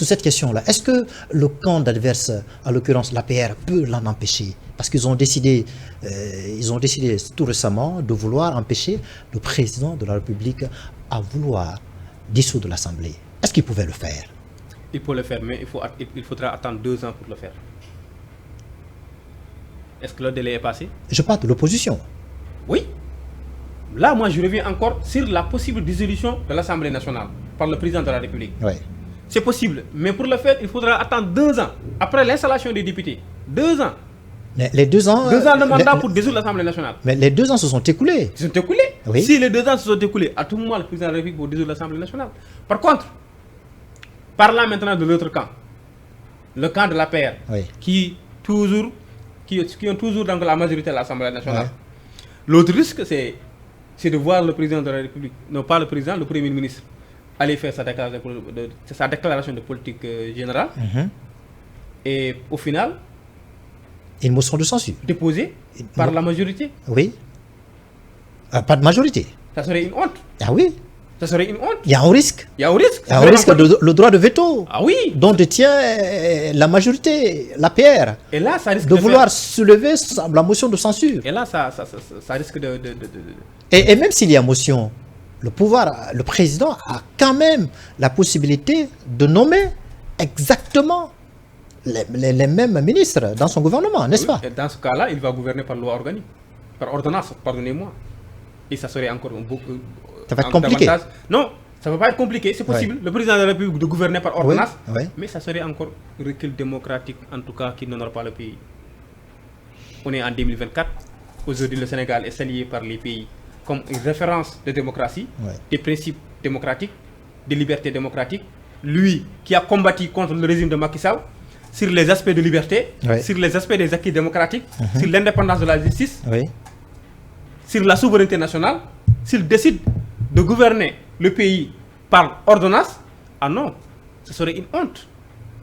sur cette question-là. Est-ce que le camp adverse, en l'occurrence l'APR, peut l'en empêcher? Parce qu'ils ont décidé tout récemment de vouloir empêcher le président de la République à vouloir dissoudre l'Assemblée. Est-ce qu'il pouvait le faire? Il peut le faire, mais il faudra attendre 2 ans pour le faire. Est-ce que le délai est passé? Je parle de l'opposition. Oui. Là, moi, je reviens encore sur la possible dissolution de l'Assemblée nationale par le président de la République. Oui. C'est possible, mais pour le faire, il faudra attendre 2 ans après l'installation des députés. 2 ans. Les 2 ans... 2 ans de mandat pour dissoudre l'Assemblée nationale. Mais les 2 ans se sont écoulés. Ils se sont écoulés. Oui. Si les 2 ans se sont écoulés, à tout moment, le président de la République pour dissoudre l'Assemblée nationale. Par contre, parlant maintenant de l'autre camp, le camp de la paix, Oui. qui ont toujours donc la majorité à l'Assemblée nationale. Ouais. L'autre risque, c'est de voir le président de la République, non pas le président, le Premier ministre, aller faire sa déclaration de politique générale. Et au final, une motion de censure déposée par la majorité. Oui. Pas de majorité. Ça serait une honte. Ah oui. Ça serait une honte. Il y a un risque. Il y a un risque. Il y a un risque le droit de veto. Ah oui. Dont détient la majorité, l'APR. Et là, ça risque de vouloir soulever la motion de censure. Et là, ça risque de... Et même s'il y a motion, le président a quand même la possibilité de nommer exactement les mêmes ministres dans son gouvernement, n'est-ce pas? Et dans ce cas-là, il va gouverner par loi organique, par ordonnance, pardonnez-moi. Et ça serait encore un beaucoup... Ça va être compliqué. Non, ça ne va pas être compliqué, c'est possible. Oui. Le président de la République de gouverner par ordonnance, oui. Mais ça serait encore un recul démocratique, en tout cas, qui n'honore pas le pays. On est en 2024. Aujourd'hui, le Sénégal est salué par les pays comme une référence de démocratie, des principes démocratiques, des libertés démocratiques. Lui qui a combattu contre le régime de Macky Sall, sur les aspects de liberté, sur les aspects des acquis démocratiques, sur l'indépendance de la justice, sur la souveraineté nationale, s'il décide de gouverner le pays par ordonnance, ah non, ce serait une honte,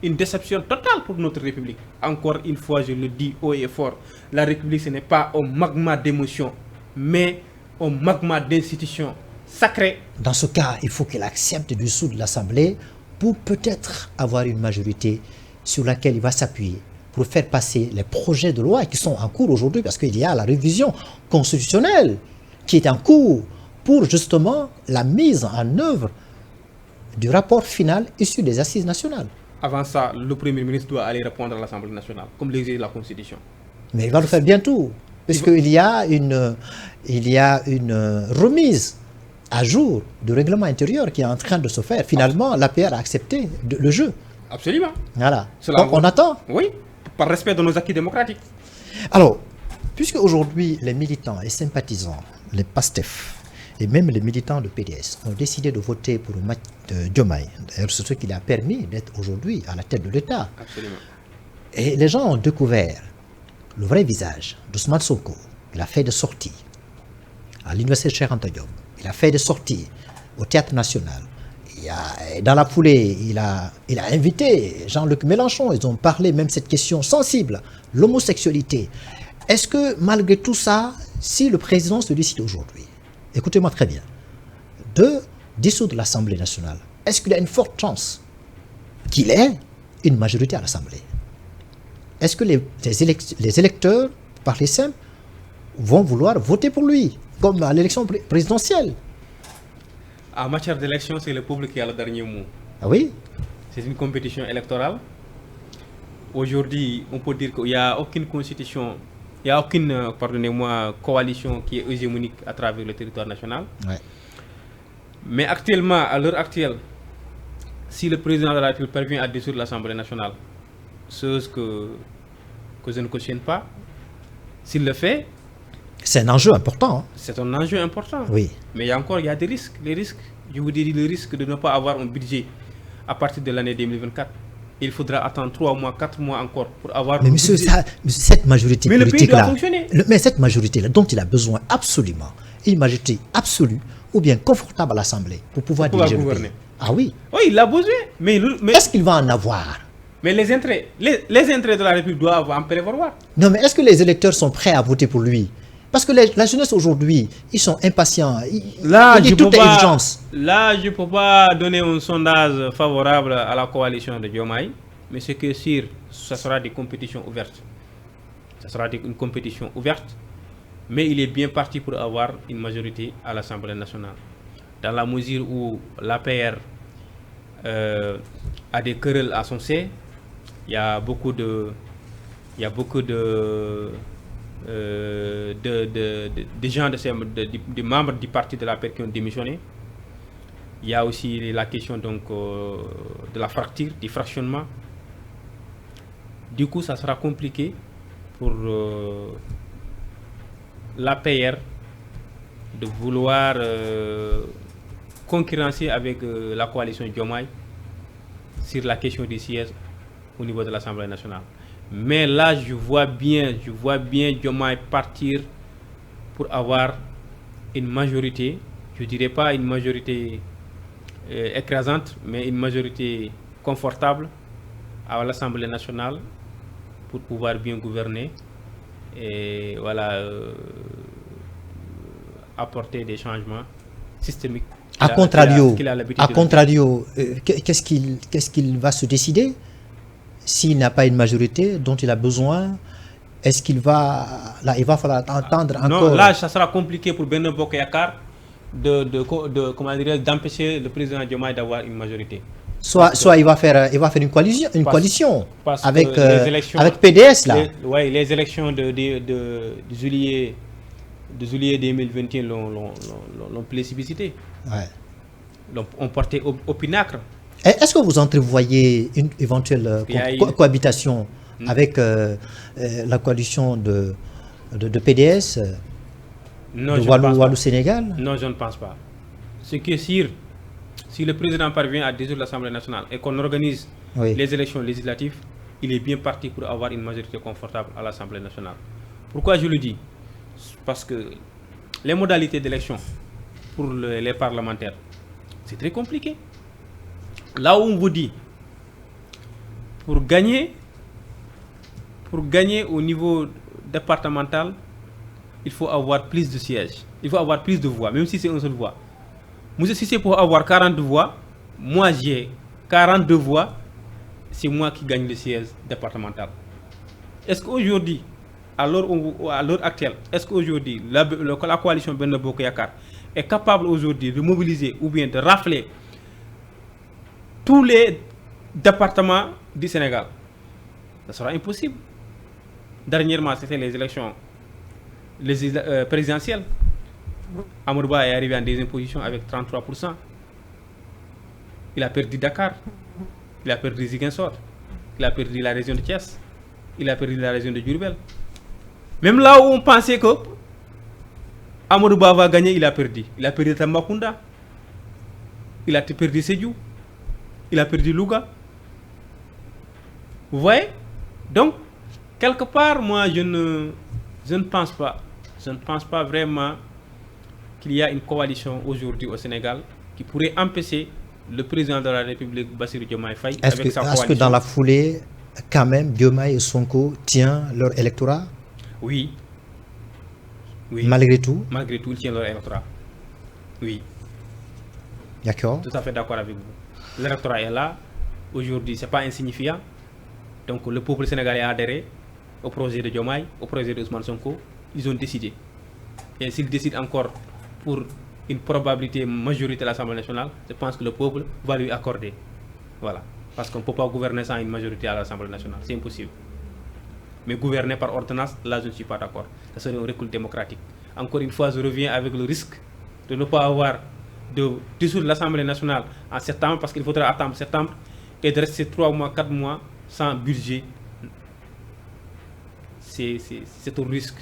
une déception totale pour notre République. Encore une fois, je le dis haut et fort, la République, ce n'est pas un magma d'émotions, mais un magma d'institutions sacrées. Dans ce cas, il faut qu'il accepte de dissoudre l'Assemblée pour peut-être avoir une majorité sur laquelle il va s'appuyer pour faire passer les projets de loi qui sont en cours aujourd'hui, parce qu'il y a la révision constitutionnelle qui est en cours pour justement la mise en œuvre du rapport final issu des assises nationales. Avant ça, le Premier ministre doit aller répondre à l'Assemblée nationale, comme l'exige la Constitution. Mais il va le faire bientôt, puisqu'il y a une remise à jour du règlement intérieur qui est en train de se faire. Finalement, l'APR a accepté le jeu. Absolument. Voilà. Donc on attend. Oui, par respect de nos acquis démocratiques. Alors, puisque aujourd'hui les militants et sympathisants, les PASTEF et même les militants de PDS ont décidé de voter pour le match de Diomaye, d'ailleurs c'est ce qui lui a permis d'être aujourd'hui à la tête de l'État. Absolument. Et les gens ont découvert le vrai visage d'Ousmane Sonko. Il a fait des sorties à l'université Cheikh Anta Diop. Il a fait des sorties au Théâtre National. Dans la foulée, il a invité Jean-Luc Mélenchon. Ils ont parlé même de cette question sensible, l'homosexualité. Est-ce que malgré tout ça, si le président se décide aujourd'hui, écoutez-moi très bien, de dissoudre l'Assemblée nationale, est-ce qu'il y a une forte chance qu'il ait une majorité à l'Assemblée? Est-ce que les électeurs, par les simples, vont vouloir voter pour lui, comme à l'élection présidentielle? En matière d'élection, c'est le peuple qui a le dernier mot. Ah oui? C'est une compétition électorale. Aujourd'hui, on peut dire qu'il n'y a aucune constitution, il n'y a aucune, pardonnez-moi, coalition qui est hégémonique à travers le territoire national. Ouais. Mais actuellement, à l'heure actuelle, si le président de la République parvient à dissoudre l'Assemblée nationale, chose que je ne cautionne pas, s'il le fait, c'est un enjeu important. Hein? C'est un enjeu important. Oui. Mais il y a des risques. Les risques, je vous dis le risque de ne pas avoir un budget à partir de l'année 2024. Il faudra attendre 3 mois, 4 mois encore pour avoir... Mais monsieur, cette majorité politique-là... Mais le pays doit fonctionner. Mais cette majorité-là, dont il a besoin absolument, une majorité absolue ou bien confortable à l'Assemblée pour pouvoir diriger le pays. Ah oui. Oui, il a besoin. Mais est-ce qu'il va en avoir? Mais les intérêts de la République doivent en prévoir. Non, mais est-ce que les électeurs sont prêts à voter pour lui? Parce que la jeunesse aujourd'hui, ils sont impatients. Là, je ne peux pas donner un sondage favorable à la coalition de Diomaye, mais c'est que sûr, ça sera des compétitions ouvertes. Ça sera une compétition ouverte, mais il est bien parti pour avoir une majorité à l'Assemblée nationale. Dans la mesure où l'APR a des querelles à son sein, il y a beaucoup de gens, des membres du parti de l'APR qui ont démissionné. Il y a aussi la question donc, de la fracture, du fractionnement. Du coup, ça sera compliqué pour l'APR de vouloir concurrencer avec la coalition Diomaye sur la question des sièges au niveau de l'Assemblée nationale. Mais là, je vois bien Diomaye partir pour avoir une majorité, je ne dirais pas une majorité écrasante, mais une majorité confortable à l'Assemblée nationale pour pouvoir bien gouverner et voilà, apporter des changements systémiques. A contrario, qu'est-ce qu'il va se décider s'il n'a pas une majorité dont il a besoin? Est-ce qu'il va... Là, il va falloir entendre encore... Non, là, ça sera compliqué pour Benno Bokk Yakaar d'empêcher le président Diomaye d'avoir une majorité. Soit il va faire une coalition avec PDS là. Oui, les élections de juillet 2021 l'ont plébiscité. Ouais. On portait au pinacle. Est-ce que vous entrevoyez une éventuelle cohabitation avec la coalition de PDS non, de Walou-Sénégal? Non, je ne pense pas. Ce qui est sûr, si le président parvient à dissoudre l'Assemblée nationale et qu'on organise les élections législatives, il est bien parti pour avoir une majorité confortable à l'Assemblée nationale. Pourquoi je le dis? Parce que les modalités d'élection pour les parlementaires, c'est très compliqué. Là où on vous dit, pour gagner au niveau départemental, il faut avoir plus de sièges, il faut avoir plus de voix, même si c'est une seule voix. Moi, si c'est pour avoir 42 voix, moi j'ai 42 voix, c'est moi qui gagne le siège départemental. Est-ce qu'aujourd'hui, à l'heure actuelle, est-ce qu'aujourd'hui, la coalition Benno Bokk Yakaar est capable aujourd'hui de mobiliser ou bien de rafler tous les départements du Sénégal? Ça sera impossible. Dernièrement, c'était les élections présidentielles. Amadou Ba est arrivé en deuxième position avec 33%. Il a perdu Dakar, il a perdu Ziguinchor, il a perdu la région de Thiès, il a perdu la région de Diourbel. Même là où on pensait que Amadou Ba va gagner, il a perdu. Il a perdu Tambacounda, il a perdu Sédhiou, il a perdu Louga. Vous voyez? Donc, quelque part, moi, je ne pense pas. Je ne pense pas vraiment qu'il y a une coalition aujourd'hui au Sénégal qui pourrait empêcher le président de la République, Bassirou Diomaye Faye, avec sa coalition. Est-ce que dans la foulée, quand même, Diomaye et Sonko tiennent leur électorat? Oui. Malgré tout? Malgré tout, ils tiennent leur électorat. Oui. D'accord. Tout à fait d'accord avec vous. L'électorat est là. Aujourd'hui, ce n'est pas insignifiant. Donc, le peuple sénégalais a adhéré au projet de Diomaye, au projet de Ousmane Sonko. Ils ont décidé. Et s'ils décident encore pour une probabilité majorité à l'Assemblée nationale, je pense que le peuple va lui accorder. Voilà. Parce qu'on ne peut pas gouverner sans une majorité à l'Assemblée nationale. C'est impossible. Mais gouverner par ordonnance, là, je ne suis pas d'accord. Ça serait un recul démocratique. Encore une fois, je reviens avec le risque de ne pas avoir de dissoudre l'Assemblée nationale en septembre, parce qu'il faudra attendre septembre, et de rester 3 mois, 4 mois sans budget. C'est un risque.